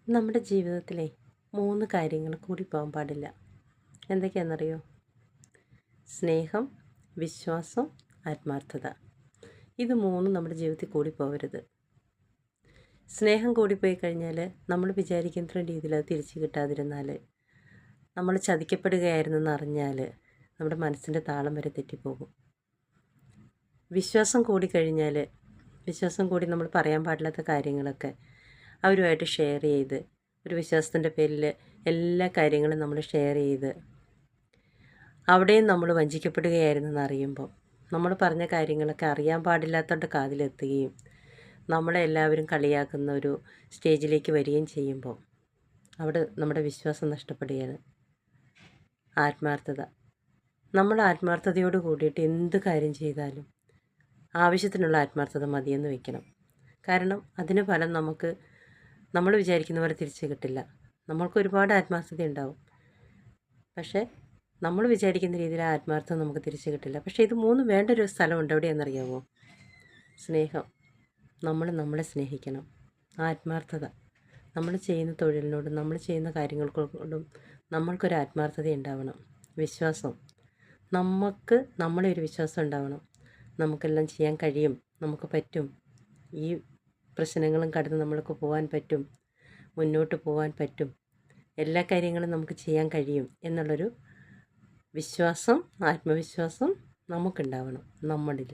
നമ്മുടെ ജീവിതത്തിലെ 3 കാര്യങ്ങൾ കൂടി പോകാൻ പാടില്ല. എന്തൊക്കെയാണെന്നറിയോ? സ്നേഹം, വിശ്വാസം, ആത്മാർത്ഥത. ഇത് 3 നമ്മുടെ ജീവിതത്തിൽ കൂടി പോകരുത്. സ്നേഹം കൂടിപ്പോയി കഴിഞ്ഞാൽ നമ്മൾ വിചാരിക്കുന്ന രീതിയിൽ അത് തിരിച്ചു കിട്ടാതിരുന്നാൽ, നമ്മൾ ചതിക്കപ്പെടുകയായിരുന്നെന്ന് അറിഞ്ഞാൽ നമ്മുടെ മനസ്സിൻ്റെ താളം വരെ തെറ്റിപ്പോകും. വിശ്വാസം കൂടിക്കഴിഞ്ഞാൽ, വിശ്വാസം കൂടി നമ്മൾ പറയാൻ പാടില്ലാത്ത കാര്യങ്ങളൊക്കെ അവരുമായിട്ട് ഷെയർ ചെയ്ത്, ഒരു വിശ്വാസത്തിൻ്റെ പേരിൽ എല്ലാ കാര്യങ്ങളും നമ്മൾ ഷെയർ ചെയ്ത്, അവിടെയും നമ്മൾ വഞ്ചിക്കപ്പെടുകയായിരുന്നെന്ന് അറിയുമ്പോൾ, നമ്മൾ പറഞ്ഞ കാര്യങ്ങളൊക്കെ അറിയാൻ പാടില്ലാത്തവരുടെ കാതിലെത്തുകയും നമ്മളെ എല്ലാവരും കളിയാക്കുന്ന ഒരു സ്റ്റേജിലേക്ക് വരികയും ചെയ്യുമ്പോൾ അവിടെ നമ്മുടെ വിശ്വാസം നഷ്ടപ്പെടുകയാണ്. ആത്മാർത്ഥത. നമ്മൾ ആത്മാർത്ഥതയോട് കൂടിയിട്ട് എന്ത് കാര്യം ചെയ്താലും ആവശ്യത്തിനുള്ള ആത്മാർത്ഥത മതിയെന്ന് വെക്കണം. കാരണം അതിന് ഫലം നമ്മൾ വിചാരിക്കുന്ന പോലെ തിരിച്ചു കിട്ടില്ല. നമ്മൾക്ക് ഒരുപാട് ആത്മാർത്ഥത ഉണ്ടാവും, പക്ഷേ നമ്മൾ വിചാരിക്കുന്ന രീതിയിൽ ആ ആത്മാർത്ഥത നമുക്ക് തിരിച്ചു കിട്ടില്ല. പക്ഷേ ഇത് 3 വേണ്ട ഒരു സ്ഥലമുണ്ട്. എവിടെയാണെന്നറിയാമോ? സ്നേഹം. നമ്മളെ സ്നേഹിക്കണം. ആത്മാർത്ഥത. നമ്മൾ ചെയ്യുന്ന തൊഴിലിനോടും നമ്മൾ ചെയ്യുന്ന കാര്യങ്ങൾക്കോടും നമ്മൾക്കൊരു ആത്മാർത്ഥത ഉണ്ടാവണം. വിശ്വാസം. നമ്മളെ ഒരു വിശ്വാസം ഉണ്ടാവണം. നമുക്കെല്ലാം ചെയ്യാൻ കഴിയും, നമുക്ക് പറ്റും, ഈ പ്രശ്നങ്ങളും കടന്ന് നമ്മൾക്ക് പോകാൻ പറ്റും, മുന്നോട്ട് പോകാൻ പറ്റും, എല്ലാ കാര്യങ്ങളും നമുക്ക് ചെയ്യാൻ കഴിയും എന്നുള്ളൊരു വിശ്വാസം, ആത്മവിശ്വാസം നമുക്കുണ്ടാവണം നമ്മളിൽ.